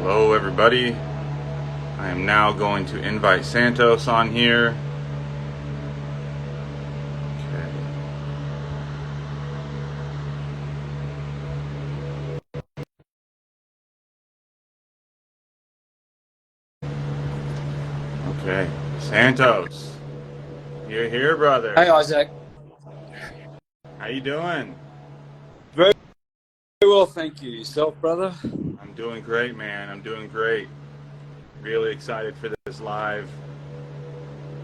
Hello everybody. I am now going to invite Santos on here. Okay. Santos. You're here, brother. Hey, Isaac. How you doing? Very well, thank you. Yourself, brother? I'm doing great, man. I'm doing great. Really excited for this live.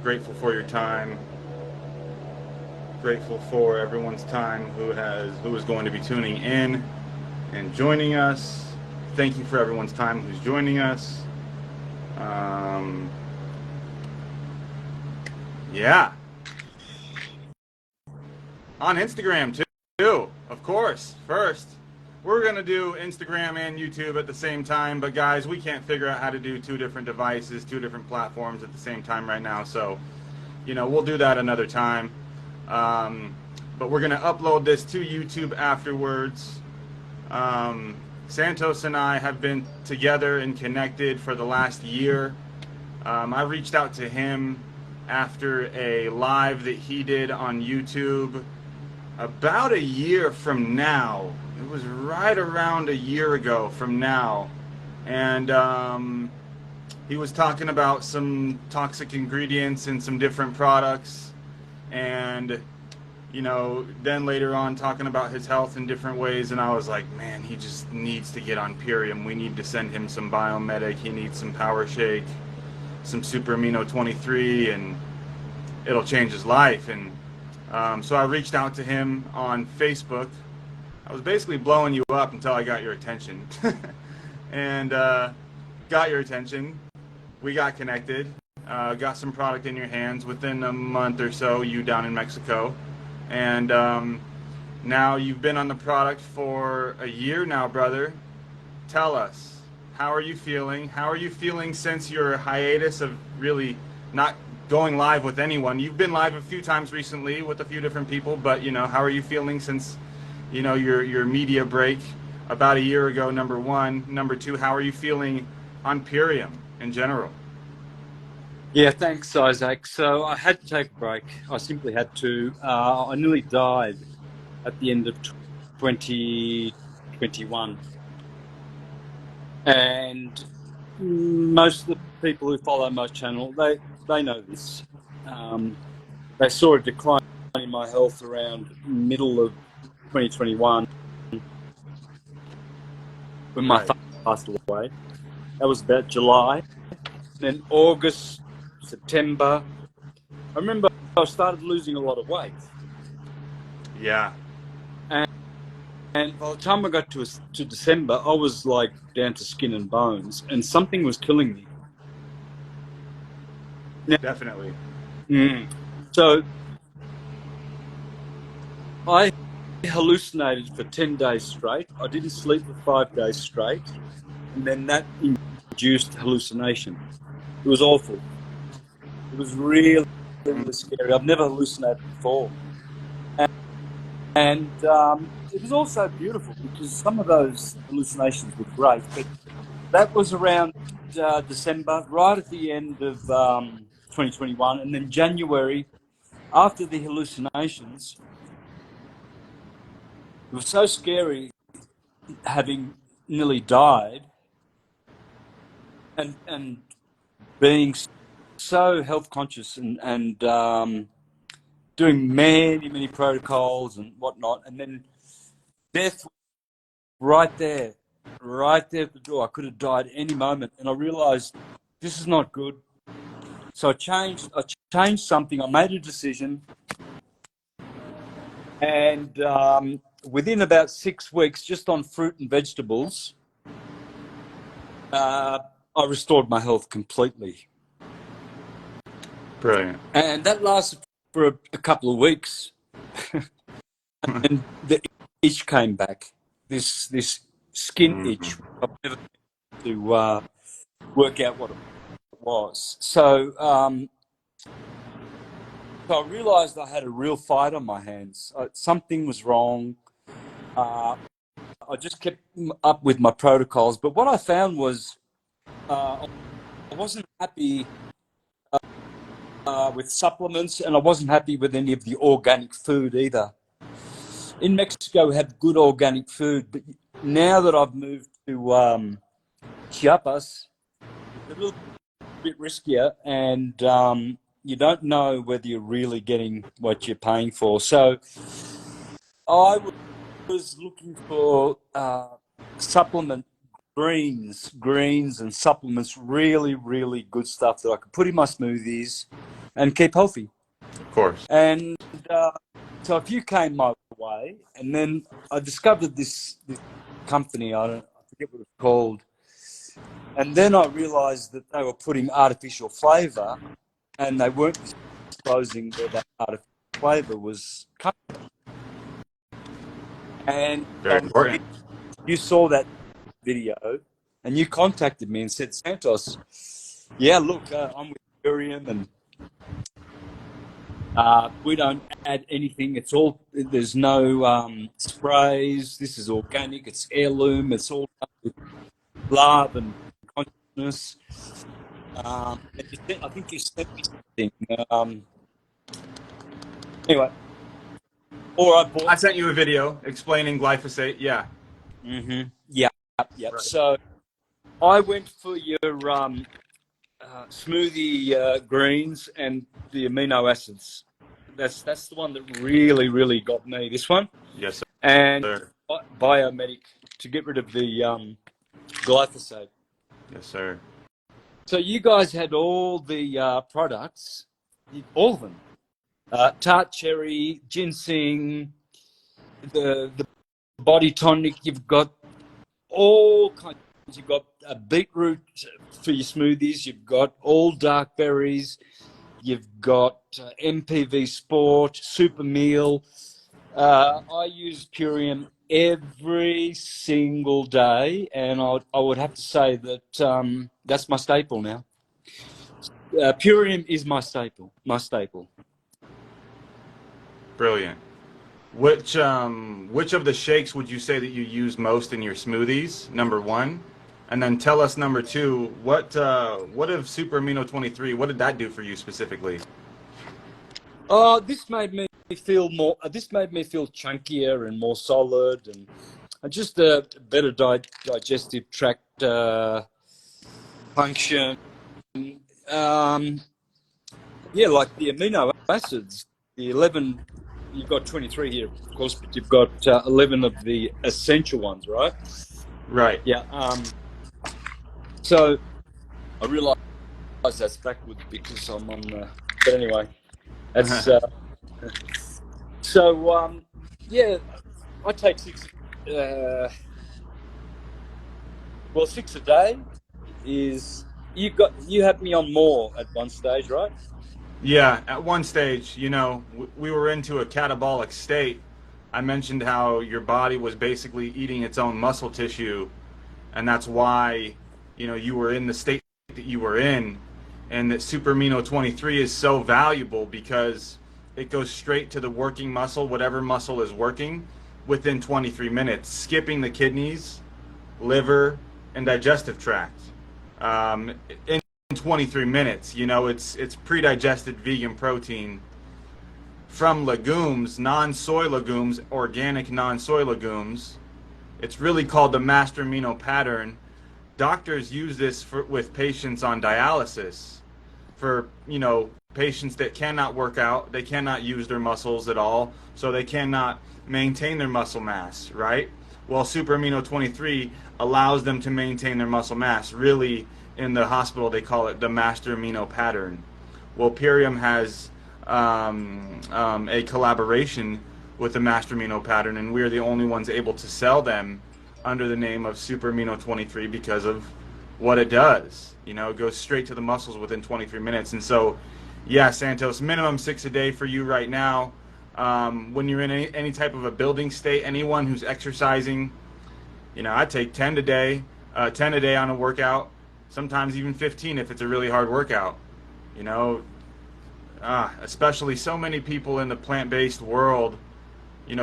Grateful for your time. Grateful for everyone's time who is going to be tuning in and joining us. Thank you for everyone's time who's joining us. Yeah. On Instagram too, of course. First, we're gonna do Instagram and YouTube at the same time, but guys, we can't figure out how to do two different devices, two different platforms at the same time right now. So, we'll do that another time. But we're gonna upload this to YouTube afterwards. Santos and I have been together and connected for the last year. I reached out to him after a live that he did on YouTube about a year from now. It was right around a year ago from now. And he was talking about some toxic ingredients in some different products. And, then later on talking about his health in different ways. And I was like, man, he just needs to get on Purium. We need to send him some Biomedic. He needs some Power Shake, some Super Amino 23, and it'll change his life. And so I reached out to him on Facebook. I was basically blowing you up until I got your attention. And got your attention. We got connected. Got some product in your hands within a month or so, you down in Mexico. And now you've been on the product for a year now, brother. Tell us, how are you feeling? How are you feeling since your hiatus of really not going live with anyone? You've been live a few times recently with a few different people, but how are you feeling since your media break about a year ago? Number one. Number two, how are you feeling on Purium in general? Yeah, thanks, Isaac. So I had to take a break. I simply had to. I nearly died at the end of 2021. And most of the people who follow my channel, they know this. They saw a decline in my health around middle of 2021 when my father passed away. That was about July. Then August, September. I remember I started losing a lot of weight. Yeah. And by the time I got to December, I was like down to skin and bones, and something was killing me. Now, definitely. So I hallucinated for 10 days straight. I didn't sleep for 5 days straight. And then that induced hallucination. It was awful. It was really, really scary. I've never hallucinated before. And it was also beautiful because some of those hallucinations were great. But that was around December, right at the end of 2021. And then January, after the hallucinations, it was so scary having nearly died and being so health conscious and doing many protocols and whatnot, and then death right there at the door. I could have died any moment, and I realized this is not good. So I changed something. I made a decision, and within about 6 weeks, just on fruit and vegetables, I restored my health completely. Brilliant. And that lasted for a couple of weeks. And the itch came back. This skin itch. I've never been able to work out what it was. So I realized I had a real fight on my hands. Something was wrong. I just kept up with my protocols. But what I found was I wasn't happy with supplements, and I wasn't happy with any of the organic food either. In Mexico, we have good organic food, but now that I've moved to Chiapas, it's a little bit riskier, and you don't know whether you're really getting what you're paying for. So I was looking for supplement greens and supplements, really, really good stuff that I could put in my smoothies and keep healthy. Of course. And so a few came my way, and then I discovered this company. I forget what it's called. And then I realized that they were putting artificial flavor, and they weren't disclosing where that artificial flavor was coming from. And Very important. you saw that video, and you contacted me and said, Santos, yeah, look, I'm with Purium, and we don't add anything. It's all, there's no sprays. This is organic. It's heirloom. It's all done with love and consciousness. I think you sent me something. Anyway, I sent you a video explaining glyphosate. Yeah. Mm-hmm. Yeah. Right. So I went for your smoothie greens and the amino acids. That's the one that really got me. This one. Yes, sir. And Biomedic to get rid of the glyphosate. Yes, sir. So you guys had all the products, all of them. Tart cherry, ginseng, the body tonic. You've got all kinds. You've got a beetroot for your smoothies. You've got all dark berries. You've got MPV Sport, Super Meal. I use Purium every single day, and I would have to say that that's my staple now. Purium is my staple. Brilliant. Which of the shakes would you say that you use most in your smoothies? Number one, and then tell us number two. What of Super Amino 23? What did that do for you specifically? This made me feel more. This made me feel chunkier and more solid, and just a better digestive tract function. Yeah, like the amino acids, the 11. You've got 23 here, of course, but you've got 11 of the essential ones, right? Right. Yeah. So I realised that's backwards because I'm on. But anyway, that's. So yeah, I take 6. Well, 6 a day is. You had me on more at one stage, right? Yeah, at one stage, we were into a catabolic state. I mentioned how your body was basically eating its own muscle tissue, and that's why, you were in the state that you were in, and that Super Amino 23 is so valuable because it goes straight to the working muscle, whatever muscle is working, within 23 minutes, skipping the kidneys, liver, and digestive tract. In 23 minutes, it's pre-digested vegan protein from legumes, non-soy legumes, organic non-soy legumes. It's really called the master amino pattern. Doctors use this with patients on dialysis for, patients that cannot work out, they cannot use their muscles at all, so they cannot maintain their muscle mass, right? Well, Super Amino 23 allows them to maintain their muscle mass. Really, in the hospital, they call it the master amino pattern. Well, Purium has a collaboration with the master amino pattern, and we're the only ones able to sell them under the name of Super Amino 23 because of what it does. It goes straight to the muscles within 23 minutes. And so, yeah, Santos, minimum 6 a day for you right now. When you're in any type of a building state, anyone who's exercising, I take 10 a day on a workout, sometimes even 15 if it's a really hard workout. Especially so many people in the plant-based world,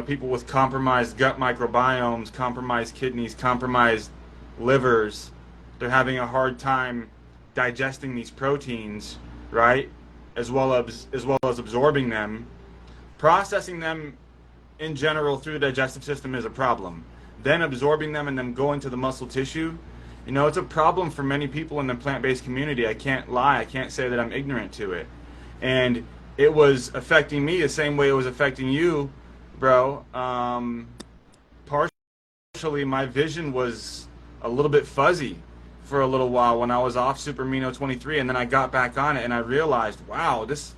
people with compromised gut microbiomes, compromised kidneys, compromised livers, they're having a hard time digesting these proteins, right? As well as absorbing them. Processing them in general through the digestive system is a problem. Then absorbing them and then going to the muscle tissue, it's a problem for many people in the plant-based community. I can't lie. I can't say that I'm ignorant to it. And it was affecting me the same way it was affecting you, bro. Partially, my vision was a little bit fuzzy for a little while when I was off Super Amino 23, and then I got back on it and I realized, wow, this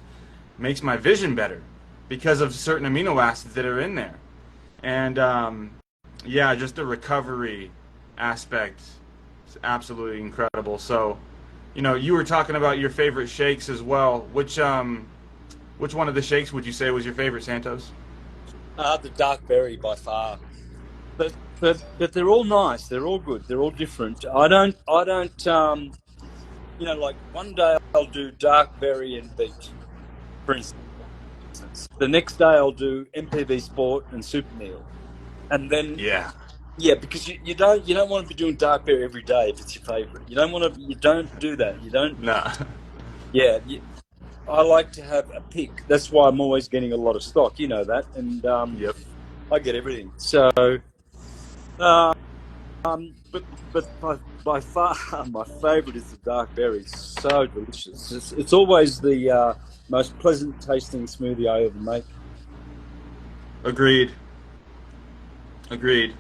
makes my vision better because of certain amino acids that are in there. And yeah, just the recovery aspect is absolutely incredible. So, you were talking about your favorite shakes as well. Which one of the shakes would you say was your favorite, Santos? The dark berry by far. But they're all nice. They're all good. They're all different. I don't. Like one day I'll do dark berry and beet, for instance. The next day I'll do MPB Sport and Super Meal, and then Yeah. yeah, because you don't want to be doing dark berry every day if it's your favorite. You don't do that. You don't. Nah. Yeah, I like to have a pick. That's why I'm always getting a lot of stock. You know that, and Yep. I get everything. So. But by far, my favourite is the dark berry. It's so delicious. It's always the most pleasant tasting smoothie I ever make. Agreed. Agreed.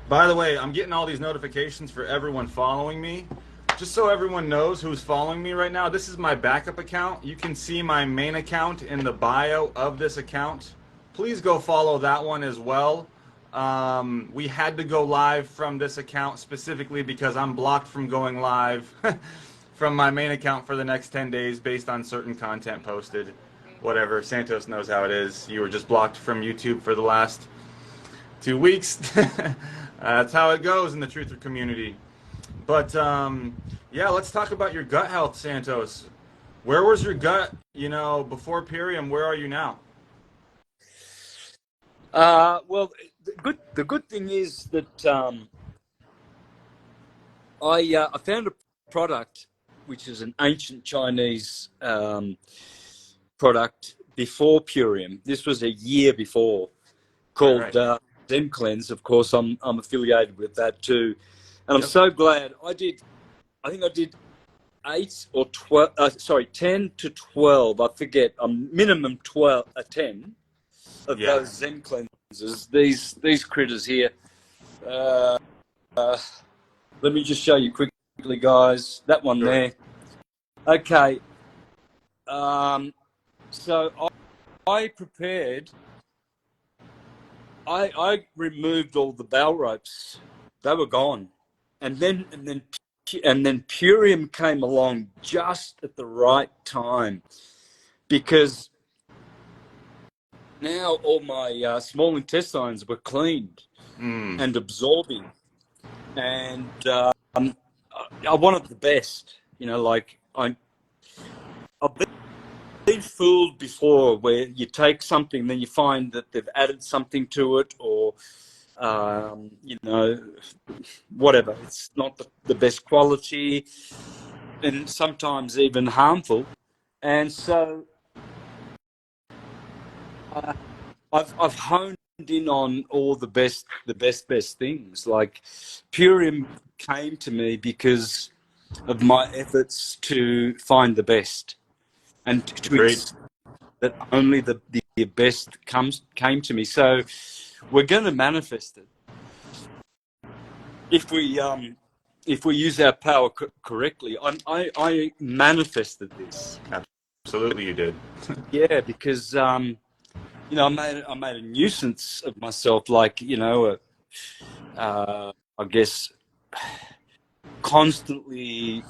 By the way, I'm getting all these notifications for everyone following me. Just so everyone knows who's following me right now, this is my backup account. You can see my main account in the bio of this account. Please go follow that one as well. We had to go live from this account specifically because I'm blocked from going live from my main account for the next 10 days based on certain content posted. Whatever, Santos knows how it is. You were just blocked from YouTube for the last 2 weeks. That's how it goes in the truther community. But yeah, let's talk about your gut health, Santos. Where was your gut, before Purium? Where are you now? Well, the good thing is that I found a product which is an ancient Chinese product before Purium. This was a year before, called Right. Zen Cleanse. Of course, I'm affiliated with that too, and I'm Yep. so glad I did. I think I did 10 to 12. I forget. Minimum 10 of Yeah. those Zen cleanses. These critters here. Uh, let me just show you quickly, guys. That one Sure. there. Okay. So I prepared. I removed all the bell ropes. They were gone, and then Purium came along just at the right time, because now all my small intestines were cleaned and absorbing, and I wanted the best. I've been fooled before, where you take something, then you find that they've added something to it, or whatever. It's not the best quality, and sometimes even harmful. And so I've honed in on all the best things. Like Purium came to me because of my efforts to find the best, and to Great. that only the best came to me. So we're going to manifest it if we use our power correctly. I manifested this. Absolutely, you did. Yeah, because I made a nuisance of myself, like I guess constantly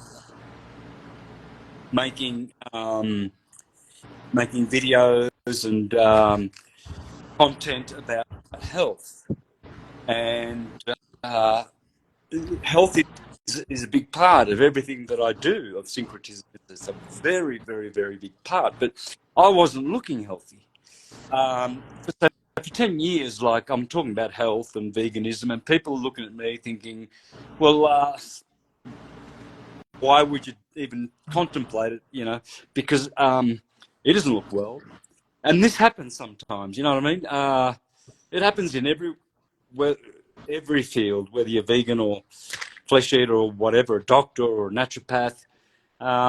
making videos and content about health, and health is a big part of everything that I do. Of syncretism, it's a very, very, very big part. But I wasn't looking healthy. For 10 years, like, I'm talking about health and veganism, and people are looking at me thinking, well, why would you even contemplate it? Because it doesn't look well. And this happens sometimes. You know what I mean? It happens in every field, whether you're vegan or flesh eater or whatever, a doctor or a naturopath.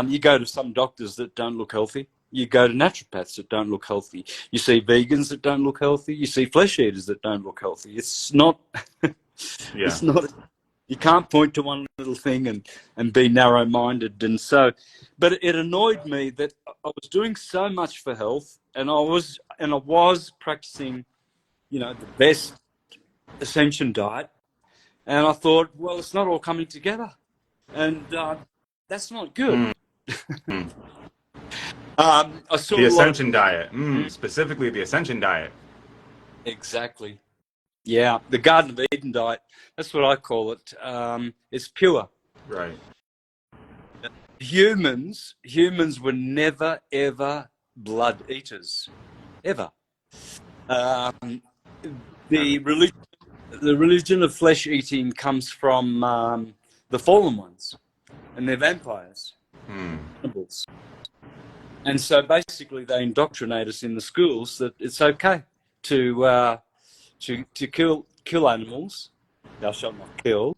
You go to some doctors that don't look healthy. You go to naturopaths that don't look healthy. You see vegans that don't look healthy. You see flesh eaters that don't look healthy. It's not. Yeah. It's not. You can't point to one little thing and be narrow-minded. And so, but it annoyed me that I was doing so much for health, and I was practicing, the best Ascension diet, and I thought, well, it's not all coming together, and that's not good. Mm. I saw The a lot of Ascension diet, specifically the Ascension diet. exactly, yeah, the Garden of Eden diet. That's what I call it. It's pure. Right. Humans were never ever blood eaters, ever. Um, Never. the religion of flesh eating comes from the fallen ones, and they're vampires, cannibals. And so basically, they indoctrinate us in the schools that it's okay to kill animals. Thou shalt not kill,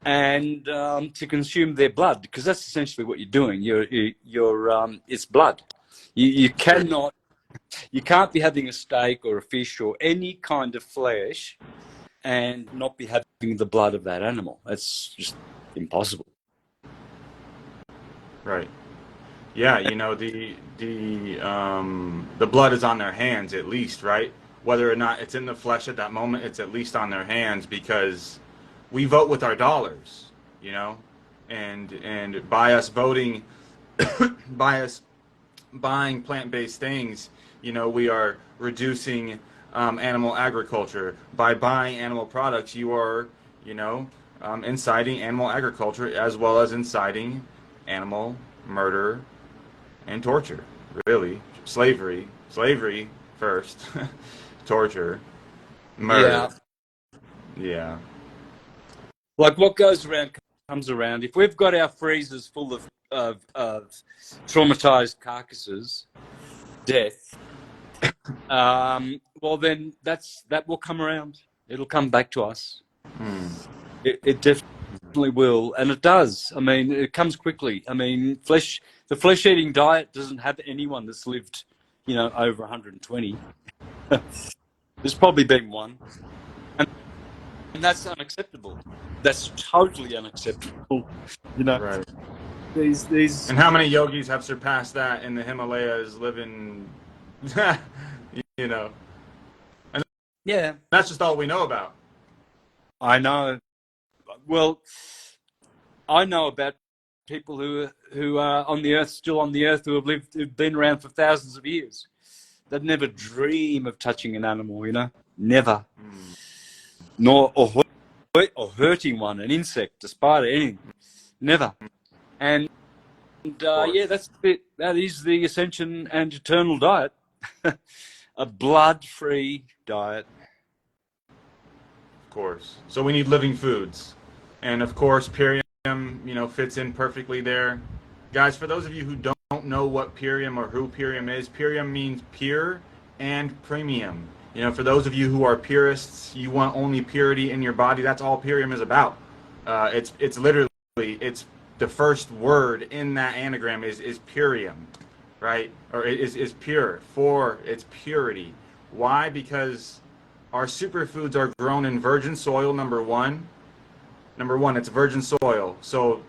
and to consume their blood, because that's essentially what you're doing. It's blood. You can't be having a steak or a fish or any kind of flesh and not be having the blood of that animal. That's just impossible. Right. Yeah, the blood is on their hands at least, right? Whether or not it's in the flesh at that moment, it's at least on their hands because we vote with our dollars, you know, and by us voting, by us buying plant-based things, we are reducing animal agriculture. By buying animal products, you are, inciting animal agriculture as well as inciting animal murder and torture. Really, slavery first, torture, murder. Yeah. Yeah, Like what goes around comes around. If we've got our freezers full of traumatized carcasses, death, well then that will come around. It'll come back to us. It definitely will, and it does. I mean, it comes quickly. I mean, the flesh eating diet doesn't have anyone that's lived, over 120. There's probably been one, and that's unacceptable. That's totally unacceptable. You know, right. these And how many yogis have surpassed that in the Himalayas, living, you know? And yeah, that's just all we know about. I know. Well, I know about people who are on the earth, still on the earth, who've been around for thousands of years. They'd never dream of touching an animal, never, nor or hurting one, an insect, a spider, anything, never. And Of course, yeah, that's it. That is the Ascension and Eternal diet, a blood-free diet. of course. So we need living foods, and of course, Purium, fits in perfectly there. Guys, for those of you who don't know what Purium or who Purium is, Purium means pure and premium. For those of you who are purists, you want only purity in your body. That's all Purium is about. It's literally it's the first word in that anagram is Purium, right? Or is pure for its purity. Why? Because our superfoods are grown in virgin soil. Number one, it's virgin soil. So,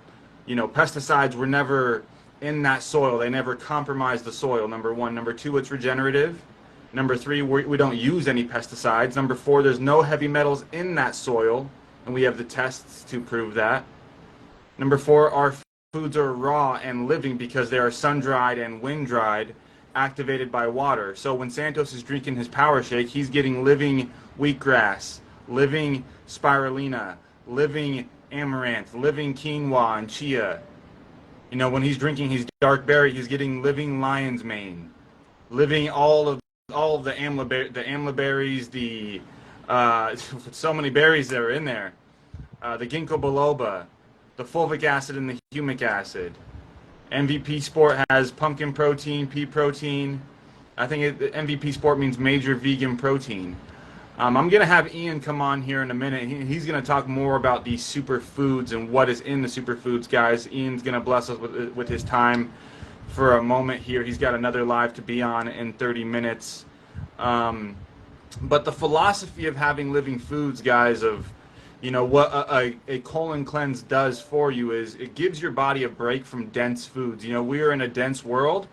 pesticides were never in that soil. They never compromised the soil. Number one. Number two, it's regenerative. Number three, we don't use any pesticides. Number four, there's no heavy metals in that soil, and we have the tests to prove that. Number four, our foods are raw and living because they are sun-dried and wind-dried, activated by water. So when Santos is drinking his power shake, he's getting living wheatgrass, living spirulina, living amaranth, living quinoa and chia. When he's drinking his dark berry, he's getting living lion's mane, living all of the amla berries, so many berries that are in there, the ginkgo biloba, the fulvic acid and the humic acid. MVP Sport has pumpkin protein, pea protein. I think MVP Sport means major vegan protein. I'm going to have Ian come on here in a minute. He's going to talk more about these superfoods and what is in the superfoods, guys. Ian's going to bless us with his time for a moment here. He's got another live to be on in 30 minutes. But the philosophy of having living foods, guys, of what a colon cleanse does for you is it gives your body a break from dense foods. We are in a dense world,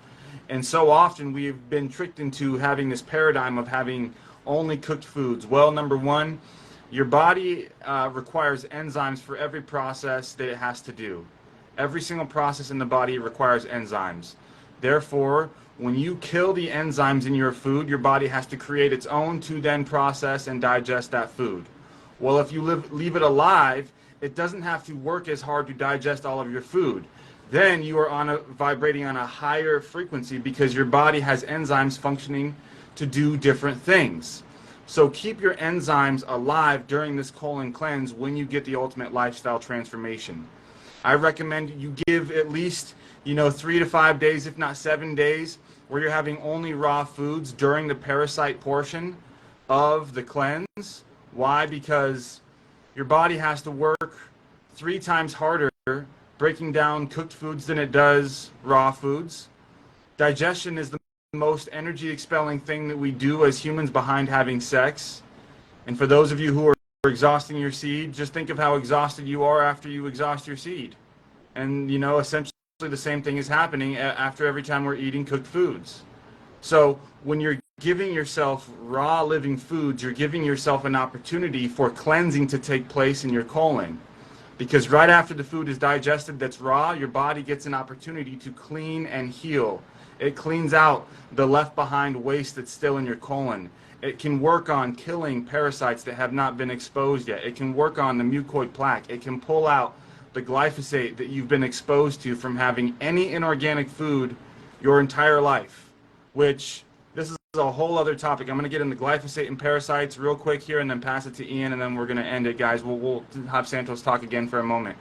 and so often we've been tricked into having this paradigm of having only cooked foods. Well, number one, your body requires enzymes for every process that it has to do. Every single process in the body requires enzymes. Therefore, when you kill the enzymes in your food, your body has to create its own to then process and digest that food. Well, if you leave it alive, it doesn't have to work as hard to digest all of your food. Then you are vibrating on a higher frequency because your body has enzymes functioning to do different things. So keep your enzymes alive during this colon cleanse when you get the ultimate lifestyle transformation. I recommend you give at least 3 to 5 days, if not 7 days, where you're having only raw foods during the parasite portion of the cleanse. Why? Because your body has to work 3 times harder breaking down cooked foods than it does raw foods. Digestion is the most energy expelling thing that we do as humans behind having sex. And for those of you who are exhausting your seed, just think of how exhausted you are after you exhaust your seed. And essentially the same thing is happening after every time we're eating cooked foods. So when you're giving yourself raw living foods, you're giving yourself an opportunity for cleansing to take place in your colon. Because right after the food is digested that's raw, your body gets an opportunity to clean and heal. It cleans out the left behind waste that's still in your colon. It can work on killing parasites that have not been exposed yet. It can work on the mucoid plaque. It can pull out the glyphosate that you've been exposed to from having any inorganic food your entire life, which this is a whole other topic. I'm going to get into glyphosate and parasites real quick here and then pass it to Ian, and then we're going to end it, guys. We'll have Santos talk again for a moment.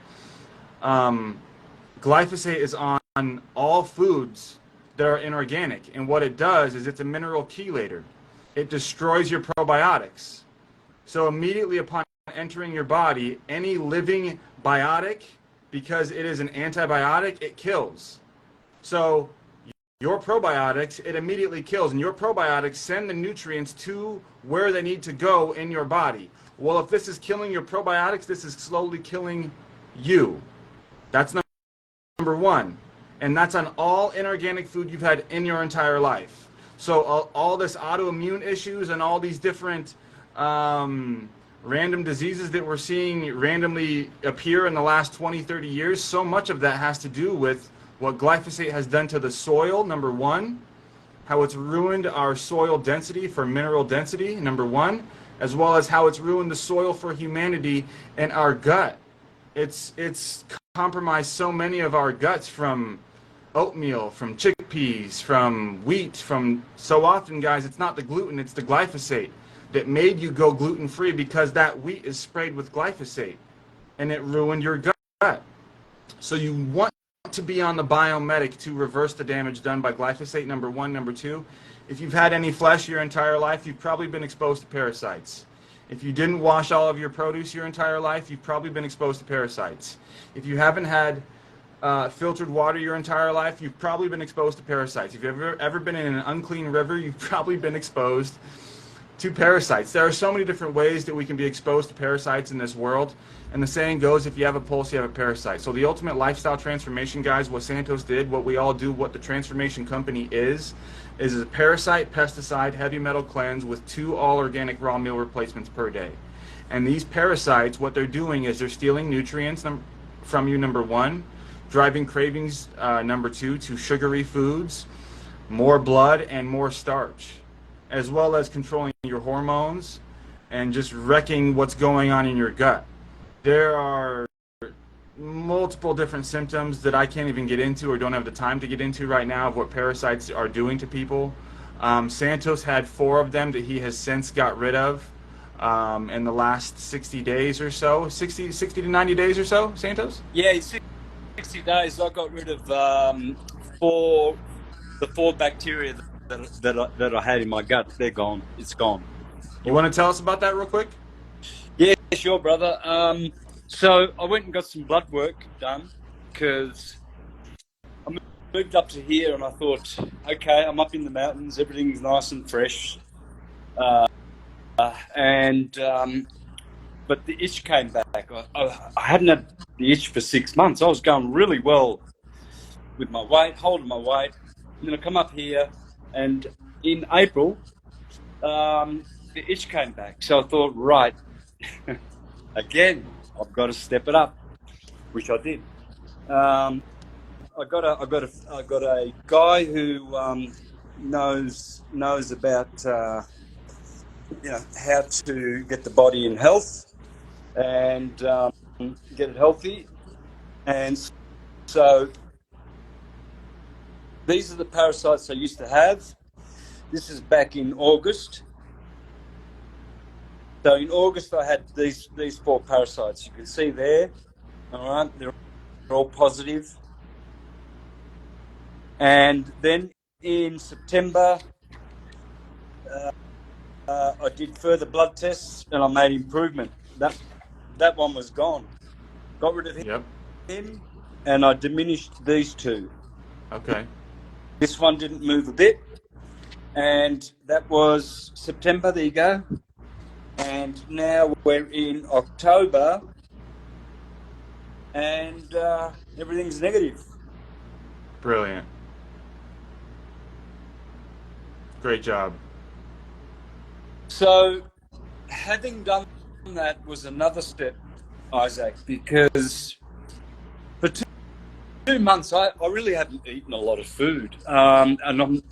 Glyphosate is on all foods that are inorganic, and what it does is it's a mineral chelator. It destroys your probiotics. So immediately upon entering your body, any living biotic, because it is an antibiotic, it kills. So your probiotics, it immediately kills, and your probiotics send the nutrients to where they need to go in your body. Well, if this is killing your probiotics, this is slowly killing you. That's number one. And that's on all inorganic food you've had in your entire life. So all this autoimmune issues and all these different random diseases that we're seeing randomly appear in the last 20, 30 years, so much of that has to do with what glyphosate has done to the soil, number one, how it's ruined our soil density for mineral density, number one, as well as how it's ruined the soil for humanity and our gut. It's compromised so many of our guts, from oatmeal, from chickpeas, from wheat, from so often, guys, it's not the gluten, it's the glyphosate that made you go gluten-free, because that wheat is sprayed with glyphosate and it ruined your gut. So you want to be on the biomedic to reverse the damage done by glyphosate, number one. Number two, if you've had any flesh your entire life, you've probably been exposed to parasites. If you didn't wash all of your produce your entire life, you've probably been exposed to parasites. If you haven't had filtered water your entire life, you've probably been exposed to parasites. If you've ever been in an unclean river, you've probably been exposed to parasites. There are so many different ways that we can be exposed to parasites in this world. And the saying goes, if you have a pulse, you have a parasite. So the ultimate lifestyle transformation, guys, what Santos did, what we all do, what the transformation company is a parasite, pesticide, heavy metal cleanse with 2 all-organic raw meal replacements per day. And these parasites, what they're doing is they're stealing nutrients from you, number one, driving cravings, number two, to sugary foods, more blood, and more starch, as well as controlling your hormones and just wrecking what's going on in your gut. There are multiple different symptoms that I can't even get into or don't have the time to get into right now of what parasites are doing to people. Santos had 4 of them that he has since got rid of. in the last 60 days or so, 60 to 90 days or so, Santos? Yeah, in 60 days, I got rid of four the four bacteria that I had in my gut. They're gone. It's gone. You want to tell us about that real quick? Yeah, sure, brother. So I went and got some blood work done because I moved up to here and I thought, okay, I'm up in the mountains, everything's nice and fresh, uh, and but the itch came back. I hadn't had the itch for 6 months. I was going really well with my weight, holding my weight. And then I come up here, and in April, the itch came back. So I thought, right, again, I've got to step it up, which I did. I got a guy who knows about how to get the body in health and get it healthy. And so these are the parasites I used to have. This is back in August. So in August I had these four parasites. You can see there. All right, they're all positive. And then in September, I did further blood tests and I made improvement. That one was gone. Got rid of Yep. him, and I diminished these two. Okay. This one didn't move a bit, and that was September. There you go. And now we're in October, and everything's negative. Brilliant. Great job. So, having done that was another step, Isaac, because for 2 months I really haven't eaten a lot of food. And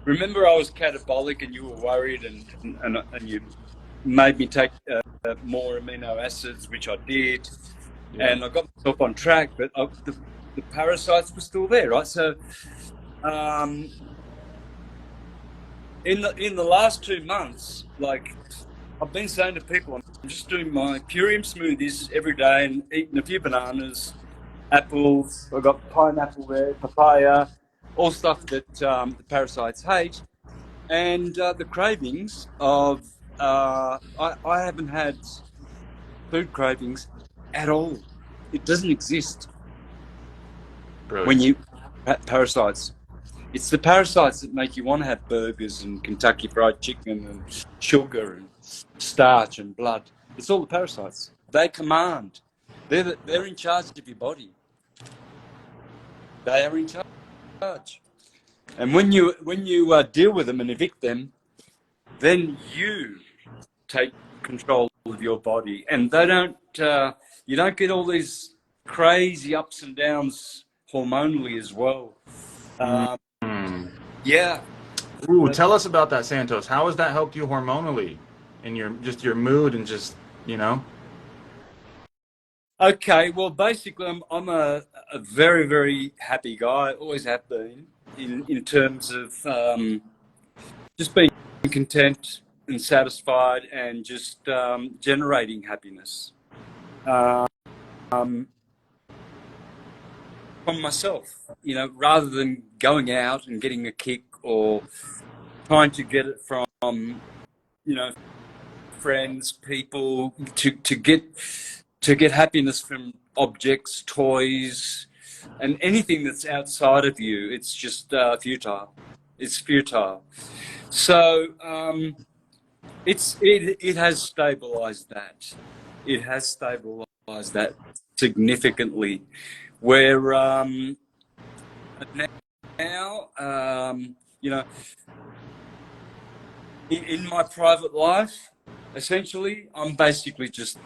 remember I was catabolic and you were worried and you made me take more amino acids, which I did. Yeah. And I got myself on track, but the parasites were still there, right? So in the last 2 months, like I've been saying to people, I'm just doing my Purium smoothies every day and eating a few bananas, apples. I've got pineapple there, papaya, all stuff that the parasites hate. And the cravings of I haven't had food cravings at all. It doesn't exist. Brilliant. When you parasites. It's the parasites that make you want to have burgers and Kentucky Fried Chicken and sugar and starch and blood. It's all the parasites. They command. They're in charge of your body. They are in charge. And when you deal with them and evict them, then you take control of your body, and they don't. You don't get all these crazy ups and downs hormonally as well. Yeah. Ooh, tell us about that, Santos. How has that helped you hormonally in your mood and just, you know? Okay, well, basically, I'm a very, very happy guy. Always have been in terms of just being content and satisfied and just generating happiness from myself. You know, rather than going out and getting a kick or trying to get it from friends, people, to get happiness from objects, toys, and anything that's outside of you. It's just futile. It's futile. So it has stabilized that. It has stabilized that significantly. Where now, in my private life, essentially, I'm basically just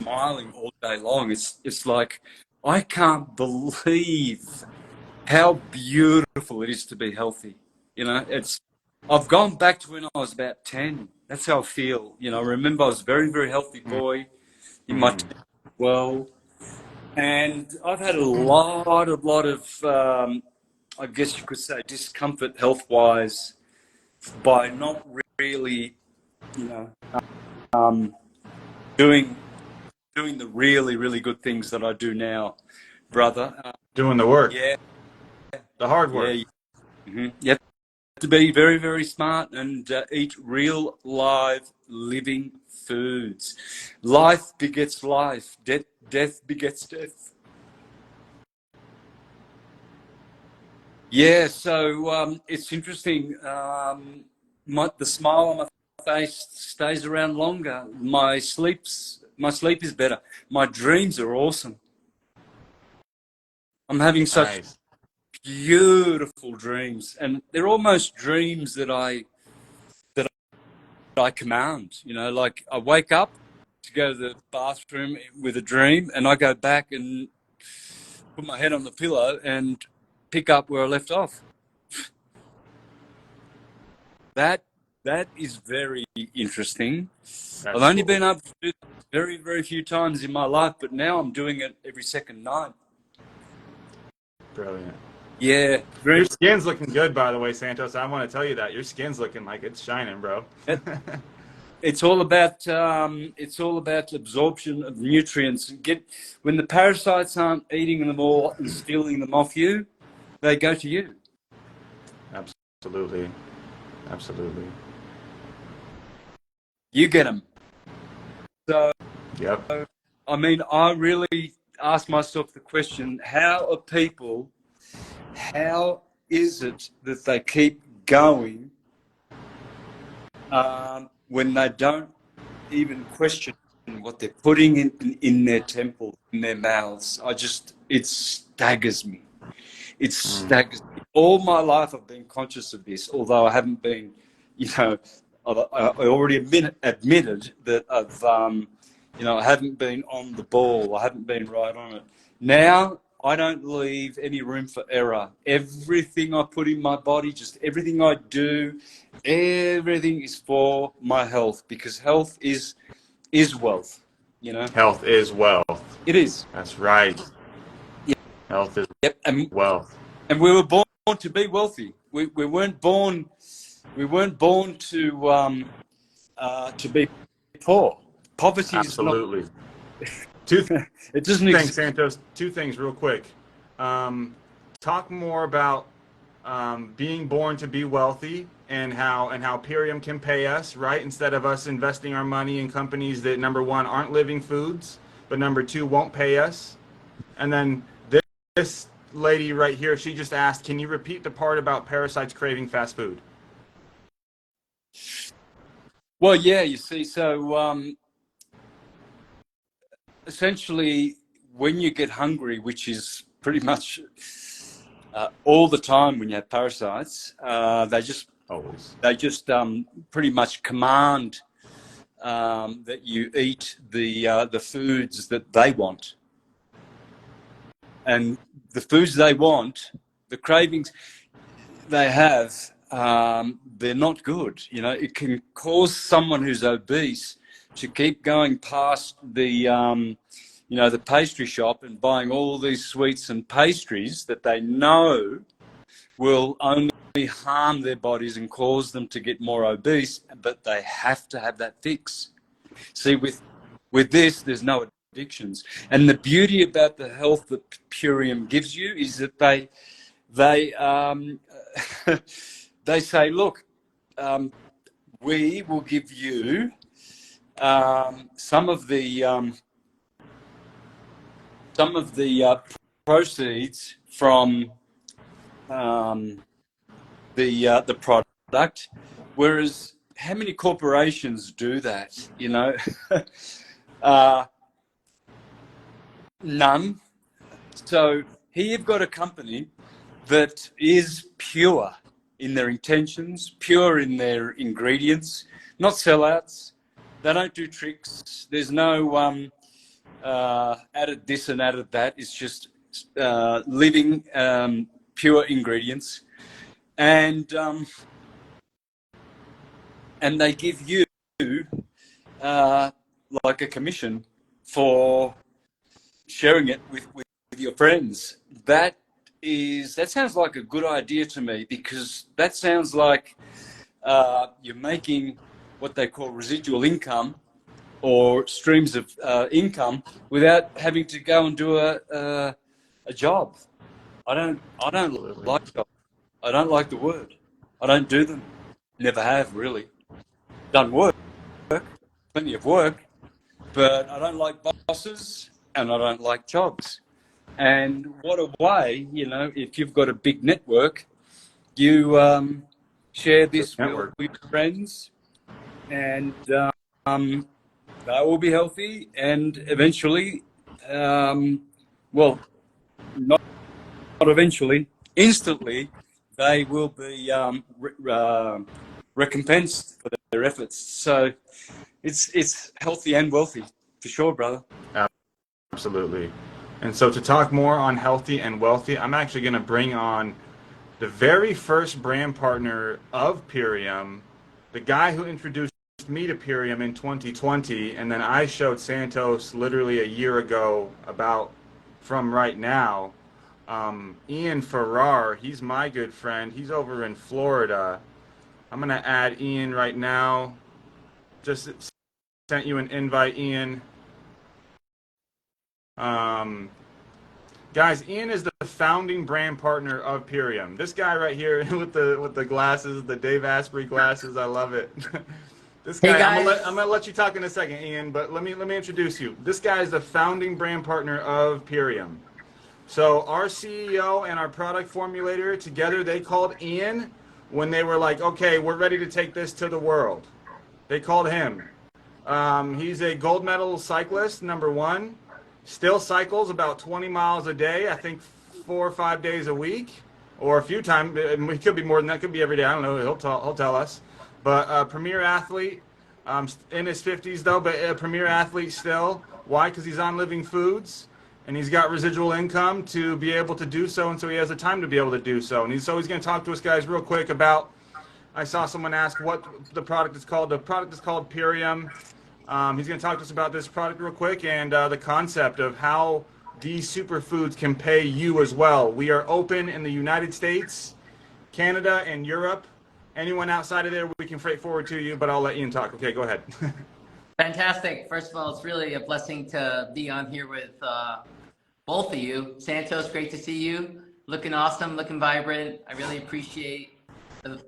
smiling all day long. It's like I can't believe how beautiful it is to be healthy. You know, I've gone back to when I was about 10. That's how I feel. You know, I remember I was a very, very healthy boy in my 10s as well. And I've had a lot of I guess you could say discomfort health-wise by not really you know, um, doing the really, really good things that I do now, brother. Doing the work, Yeah, the hard yeah. work. You have to be very, very smart and eat real, live, living foods. Life begets life. Death begets death. Yeah, so it's interesting. The smile on my face stays around longer. My sleep is better. My dreams are awesome. I'm having such Nice. beautiful dreams, and they're almost dreams that I command. You know, like I wake up to go to the bathroom with a dream, and I go back and put my head on the pillow and pick up where I left off. That is very interesting. I've That's only cool. been able to do that very, very few times in my life, but now I'm doing it every second night. Brilliant. Yeah, Your dream. skin's looking good, by the way, Santos. I want to tell you that your skin's looking like it's shining, bro. It's all about absorption of nutrients. When the parasites aren't eating them all and stealing them off you, they go to you. Absolutely. Absolutely. You get them. So Yep. I mean, I really ask myself the question: How is it that they keep going when they don't even question what they're putting in their temple, in their mouths? It staggers me. It Mm. staggers me. All my life I've been conscious of this, although I haven't been, you know, I already admitted that I haven't been on the ball. I haven't been right on it. Now I don't leave any room for error. Everything I put in my body, just everything I do, everything is for my health, because health is wealth. You know, Health is wealth. it is. That's right. Yep. Health is Yep. And wealth. we were born to be wealthy. We weren't born. We weren't born to be poor. Poverty is not. Absolutely. Two It doesn't things, exist. Santos. Two things, real quick. Um, Talk more about being born to be wealthy and how Purium can pay us, right? Instead of us investing our money in companies that, number one, aren't living foods, but number two, won't pay us. And then this lady right here, she just asked, can you repeat the part about parasites craving fast food? Well, yeah. You see, so essentially, when you get hungry, which is pretty much all the time when you have parasites, Always. they just pretty much command that you eat the foods that they want, and the foods they want, the cravings they have, they're not good. You know, it can cause someone who's obese to keep going past the pastry shop and buying all these sweets and pastries that they know will only harm their bodies and cause them to get more obese, but they have to have that fix. See, with this, there's no addictions. And the beauty about the health that Purium gives you is that they they say, look, we will give you some of the proceeds from the product, whereas how many corporations do that? You know, uh, none. So here you've got a company that is pure in their intentions, pure in their ingredients, not sellouts. They don't do tricks. There's no added this and added that. It's just living pure ingredients, and they give you like a commission for sharing it with your friends. That sounds like a good idea to me, because that sounds like you're making what they call residual income or streams of income without having to go and do a job. I don't Absolutely. like jobs. I don't like the word. I don't do them. Never have really. Done work, plenty of work, but I don't like bosses and I don't like jobs. And what a way, if you've got a big network, you share this with Network. your friends, and they will be healthy, and eventually, well, not eventually, instantly, they will be recompensed for their efforts. So it's healthy and wealthy for sure, brother. Absolutely. And so to talk more on healthy and wealthy, I'm actually going to bring on the very first brand partner of Purium, the guy who introduced me to Purium in 2020, and then I showed Santos literally a year ago about from right now. Ian Farrar, he's my good friend. He's over in Florida. I'm going to add Ian right now. Just sent you an invite, Ian. Guys, Ian is the founding brand partner of Purium. This guy right here with the glasses, the Dave Asprey glasses, I love it. This guy, Hey guys. I'm gonna let you talk in a second, Ian, but let me introduce you. This guy is the founding brand partner of Purium. So our CEO and our product formulator together, they called Ian when they were like, okay, we're ready to take this to the world. They called him. He's a gold medal cyclist, #1. Still cycles about 20 miles a day, I think 4 or 5 days a week, or a few times. It could be more than that, could be every day. I don't know. He'll tell us. But premier athlete, in his 50s though, but a premier athlete still. Why? Because he's on Living Foods, and he's got residual income to be able to do so, and so he has the time to be able to do so. And he's going to talk to us guys real quick about, I saw someone ask what the product is called. The product is called Purium. He's going to talk to us about this product real quick and the concept of how these superfoods can pay you as well. We are open in the United States, Canada, and Europe. Anyone outside of there, we can freight forward to you, but I'll let Ian talk. Okay, go ahead. Fantastic. First of all, it's really a blessing to be on here with both of you. Santos, great to see you. Looking awesome, looking vibrant. I really appreciate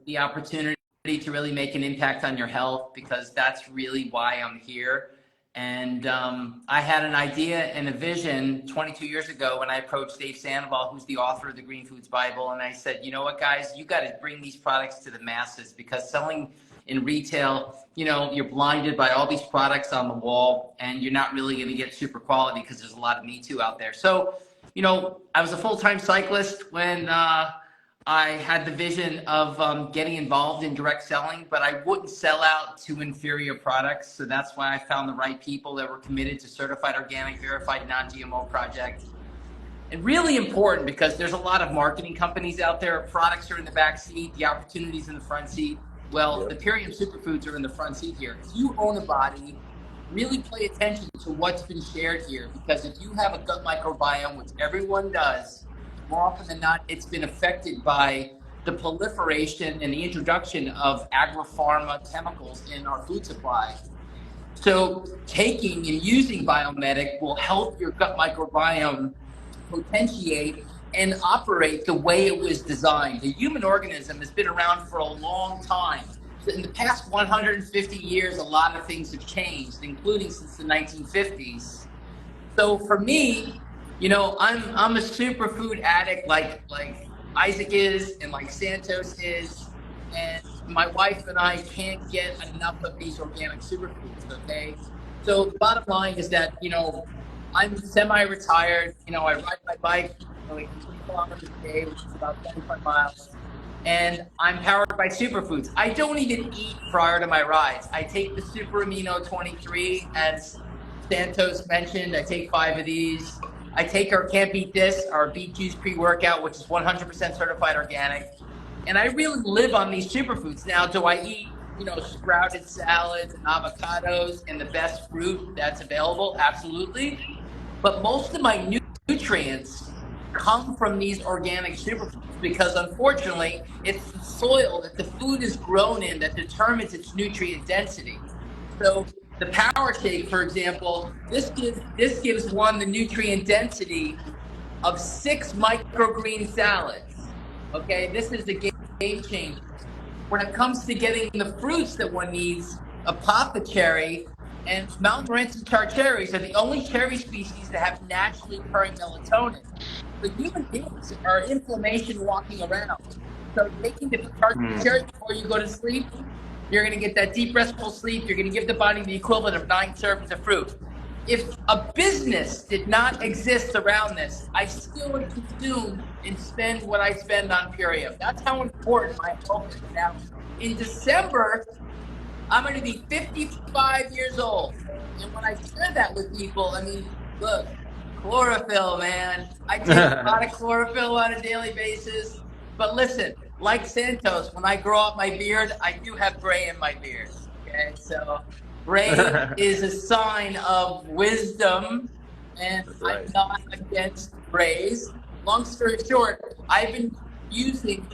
the opportunity to really make an impact on your health, because that's really why I'm here. And I had an idea and a vision 22 years ago when I approached Dave Sandoval, who's the author of the Green Foods Bible. And I said, you know what, guys, you got to bring these products to the masses, because selling in retail, you're blinded by all these products on the wall, and you're not really going to get super quality because there's a lot of Me Too out there. So, I was a full-time cyclist when I had the vision of getting involved in direct selling, but I wouldn't sell out to inferior products. So that's why I found the right people that were committed to certified organic, verified non-GMO projects. And really important, because there's a lot of marketing companies out there. Products are in the back seat, the opportunities in the front seat. Well, the Purium superfoods are in the front seat here. If you own a body, really pay attention to what's been shared here, because if you have a gut microbiome, which everyone does, more often than not, it's been affected by the proliferation and the introduction of agri-pharma chemicals in our food supply. So taking and using Biomedic will help your gut microbiome potentiate and operate the way it was designed. The human organism has been around for a long time. In the past 150 years, a lot of things have changed, including since the 1950s. So for me, I'm a superfood addict like Isaac is and like Santos is, and my wife and I can't get enough of these organic superfoods, okay? So the bottom line is that, I'm semi-retired. I ride my bike like 3 kilometers a day, which is about 25 miles. And I'm powered by superfoods. I don't even eat prior to my rides. I take the Super Amino 23, as Santos mentioned. I take 5 of these. I take our Can't Beat This, our Beet Juice pre-workout, which is 100% certified organic. And I really live on these superfoods. Now, do I eat, sprouted salads and avocados and the best fruit that's available? Absolutely. But most of my nutrients come from these organic superfoods. because unfortunately it's the soil that the food is grown in that determines its nutrient density. So the power shake, for example, this gives one the nutrient density of 6 microgreen salads. Okay, this is the game changer. When it comes to getting the fruits that one needs, apothecary and Mountain Rancid cherries are the only cherry species that have naturally occurring melatonin. The human beings are inflammation walking around. So taking the tart cherry before you go to sleep, you're going to get that deep restful sleep. You're going to give the body the equivalent of 9 servings of fruit. If a business did not exist around this, I still would consume and spend what I spend on Purium. That's how important my health is. Now, in December, I'm going to be 55 years old. And when I share that with people, I mean, look, chlorophyll, man. I take a lot of chlorophyll on a daily basis. But listen, like Santos, when I grow out my beard, I do have gray in my beard. Okay, so gray is a sign of wisdom, and right. I'm not against grays. Long story short, I've been using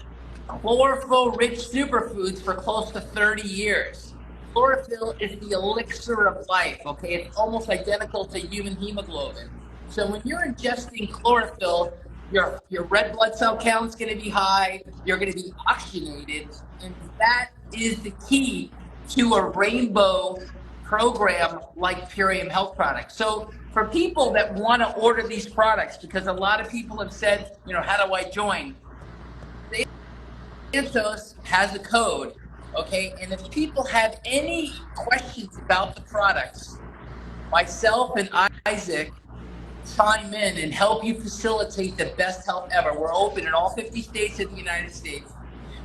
chlorophyll-rich superfoods for close to 30 years. Chlorophyll is the elixir of life, okay? It's almost identical to human hemoglobin. So when you're ingesting chlorophyll, your red blood cell count's going to be high, you're going to be oxygenated, and that is the key to a rainbow program like Purium Health Products. So for people that want to order these products, because a lot of people have said, you know, how do I join? Santos has a code, okay? And if people have any questions about the products, myself and Isaac chime in and help you facilitate the best health ever. We're open in all 50 states of the United States.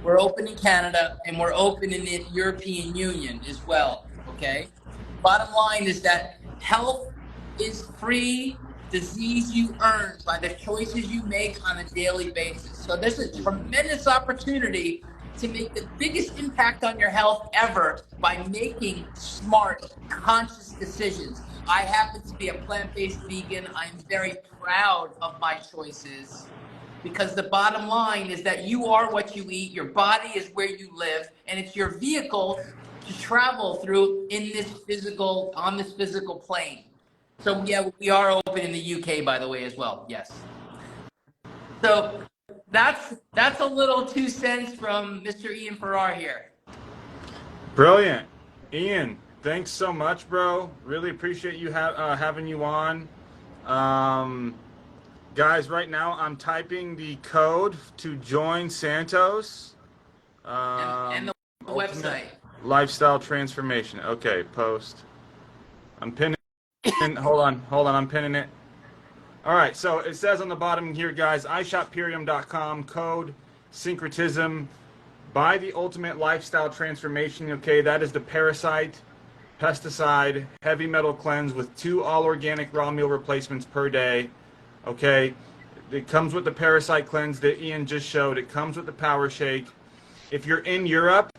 We're open in Canada, and we're open in the European Union as well, okay? Bottom line is that health is free, disease you earn by the choices you make on a daily basis. So there's a tremendous opportunity to make the biggest impact on your health ever by making smart, conscious decisions. I happen to be a plant-based vegan. I'm very proud of my choices, because the bottom line is that you are what you eat. Your body is where you live, and it's your vehicle to travel through on this physical plane. So yeah, we are open in the UK, by the way, as well. Yes. So that's a little 2 cents from Mr. Ian Farrar here. Brilliant. Ian, thanks so much, bro. Really appreciate you having you on. Guys, right now I'm typing the code to join Santos. And the website. Lifestyle transformation. Okay, post. I'm pinning. Hold on. I'm pinning it. All right, so it says on the bottom here, guys, iShopPurium.com, code syncretism. Buy the ultimate lifestyle transformation. Okay, that is the parasite, pesticide, heavy metal cleanse with 2 all-organic raw meal replacements per day. Okay, it comes with the parasite cleanse that Ian just showed. It comes with the power shake. If you're in Europe,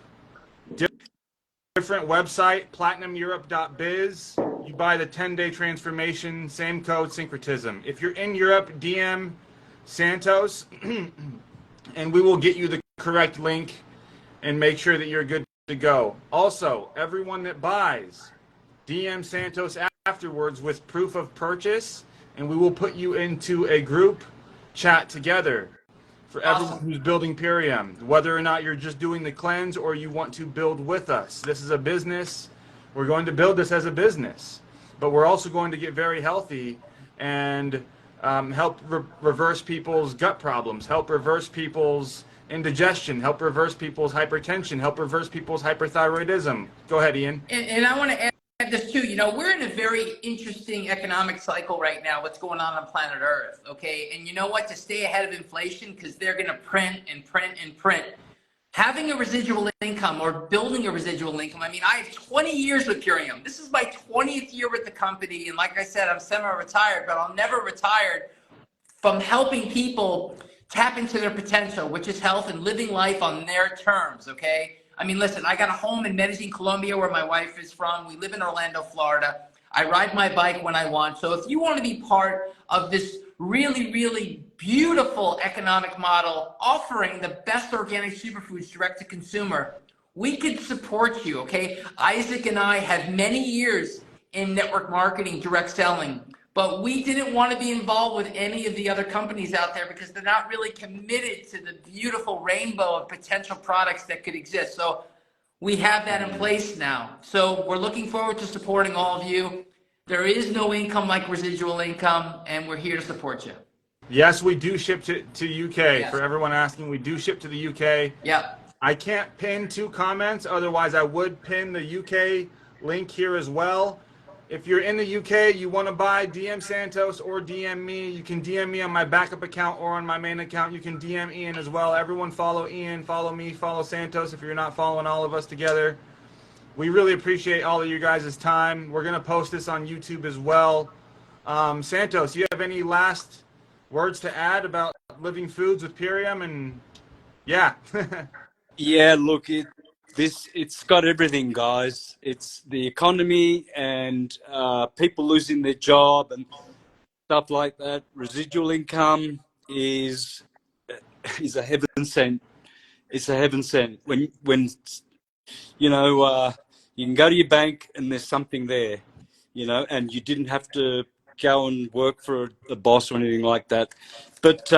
different website, platinumeurope.biz. You buy the 10-day transformation, same code, syncretism. If you're in Europe, DM Santos, and we will get you the correct link and make sure that you're good to go. Also, everyone that buys, DM Santos afterwards with proof of purchase, and we will put you into a group chat together for everyone who's building Purium, whether or not you're just doing the cleanse or you want to build with us. This is a business. We're going to build this as a business, but we're also going to get very healthy and help reverse people's gut problems, help reverse people's indigestion, help reverse people's hypertension, help reverse people's hyperthyroidism. Go ahead, Ian. And I want to add this too. You know, we're in a very interesting economic cycle right now. What's going on planet Earth? Okay, and you know what? To stay ahead of inflation, because they're going to print and print and print. Having a residual income or building a residual income. I mean, I have 20 years with Purium. This is my 20th year with the company, and like I said, I'm semi-retired, but I'll never retire from helping people tap into their potential, which is health and living life on their terms. Okay. I mean, listen, I got a home in Medellin, Colombia, where my wife is from. We live in Orlando, Florida. I ride my bike when I want. So if you want to be part of this really, really beautiful economic model offering the best organic superfoods direct to consumer, we could support you, okay? Isaac and I had many years in network marketing, direct selling, but we didn't want to be involved with any of the other companies out there because they're not really committed to the beautiful rainbow of potential products that could exist. So we have that in place now. So we're looking forward to supporting all of you. There is no income like residual income, and we're here to support you. Yes, we do ship to UK. Yes. For everyone asking, we do ship to the UK. Yep. I can't pin 2 comments, otherwise I would pin the UK link here as well. If you're in the UK, you want to buy, DM Santos or DM me. You can DM me on my backup account or on my main account. You can DM Ian as well. Everyone follow Ian, follow me, follow Santos if you're not following all of us together. We really appreciate all of you guys' time. We're going to post this on YouTube as well. Santos, do you have any last words to add about living foods with Purium? And yeah. Yeah, look, it's got everything, guys. It's the economy and people losing their job and stuff like that. Residual income is a heaven sent. It's a heaven sent. When you know you can go to your bank and there's something there, and you didn't have to go and work for a boss or anything like that. But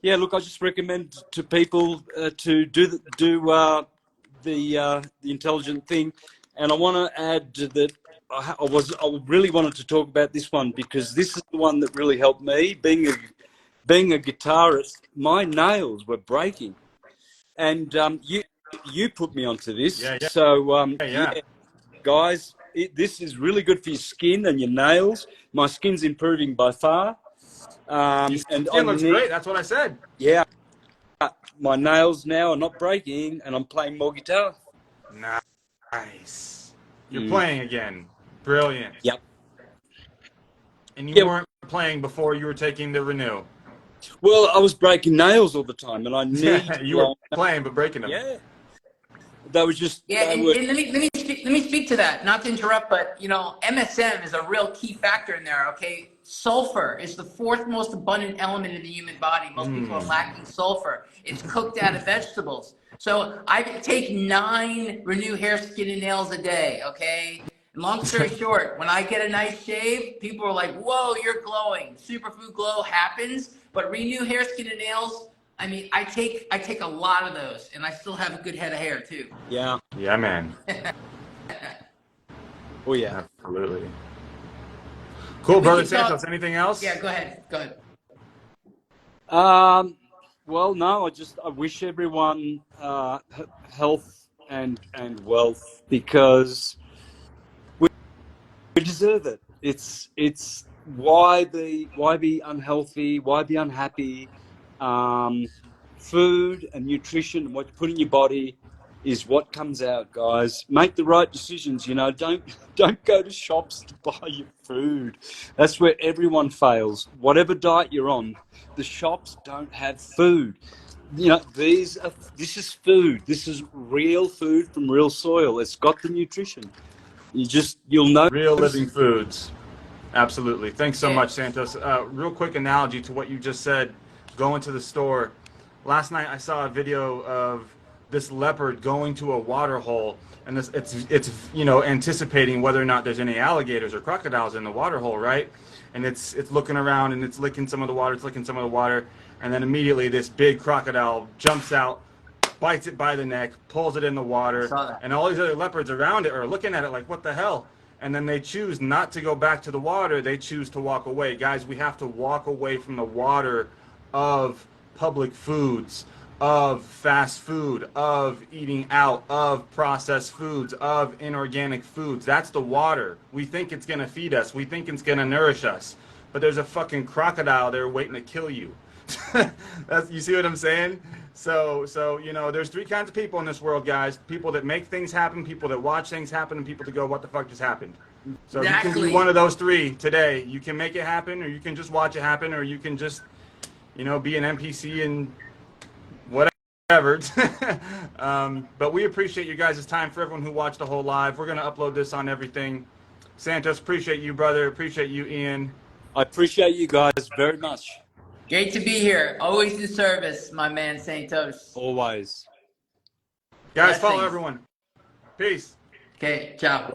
yeah, look, I just recommend to people to do the intelligent thing. And I want to add that I really wanted to talk about this one because this is the one that really helped me. Being a guitarist, my nails were breaking, and you put me onto this. Yeah. So Yeah. guys, this is really good for your skin and your nails. My skin's improving by far. Your skin looks great. That's what I said. Yeah, my nails now are not breaking, and I'm playing more guitar. Nice. You're playing again. Brilliant. Yep. And you weren't playing before you were taking the renew. Well, I was breaking nails all the time, and I need you were playing but breaking them. Yeah. That was just and let me speak to that. Not to interrupt, but MSM is a real key factor in there. Okay, sulfur is the 4th most abundant element in the human body. Most people are lacking sulfur. It's cooked out of vegetables. So I take 9 Renew hair, skin, and nails a day. Okay. And long story short, when I get a nice shave, people are like, "Whoa, you're glowing." Superfood glow happens, but Renew hair, skin, and nails. I mean, I take a lot of those, and I still have a good head of hair too. Yeah. Yeah, man. Oh yeah. Absolutely. Cool, brother Santos. Anything else? Yeah, go ahead. Well, no. I wish everyone health and wealth because we deserve it. It's why be unhealthy? Why be unhappy? Food and nutrition and what you put in your body is what comes out, guys. Make the right decisions. Don't go to shops to buy your food. That's where everyone fails. Whatever diet you're on, the shops don't have food. This is food. This is real food from real soil. It's got the nutrition. You'll know. Real living foods. Absolutely. Thanks so much, Santos. Real quick analogy to what you just said. Going to the store. Last night I saw a video of this leopard going to a water hole, and it's anticipating whether or not there's any alligators or crocodiles in the water hole, right? And it's looking around and it's licking some of the water, and then immediately this big crocodile jumps out, bites it by the neck, pulls it in the water, and all these other leopards around it are looking at it like, what the hell? And then they choose not to go back to the water. They choose to walk away. Guys, we have to walk away from the water of public foods, of fast food, of eating out, of processed foods, of inorganic foods. That's the water. We think it's going to feed us. We think it's going to nourish us. But there's a fucking crocodile there waiting to kill you. You see what I'm saying? So there's 3 kinds of people in this world, guys. People that make things happen, people that watch things happen, and people that go, what the fuck just happened? So exactly. You can be one of those 3 today. You can make it happen, or you can just watch it happen, or you can just be an NPC and whatever. But we appreciate you guys' time. For everyone who watched the whole live, we're going to upload this on everything. Santos, appreciate you, brother. Appreciate you, Ian. I appreciate you guys very much. Great to be here. Always in service, my man Santos. Always. Guys, follow Blessings. everyone. Peace. Okay, ciao.